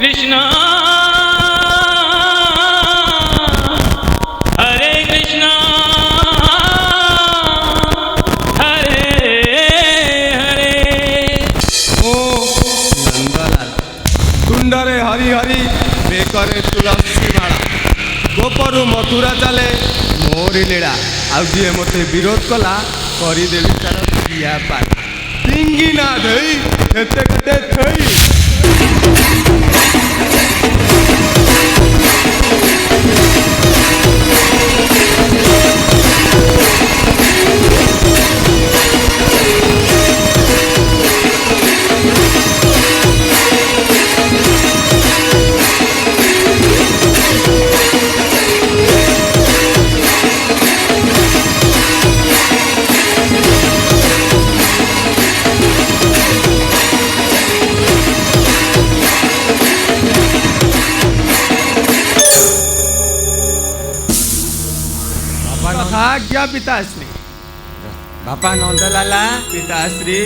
कृष्ण हरे कृष्ण हरे हरे। ओ नंदलाल तुंडरे हरि हरि बेकरे तुलसी माला गोपरु मथुरा चले मोरी लीला आउ जी मते विरोध कला करदेवी तार दिया पाई पिंगी ना धई हेते कते थई। आज्ञा पिताश्री बापा नंदलाला पिताश्री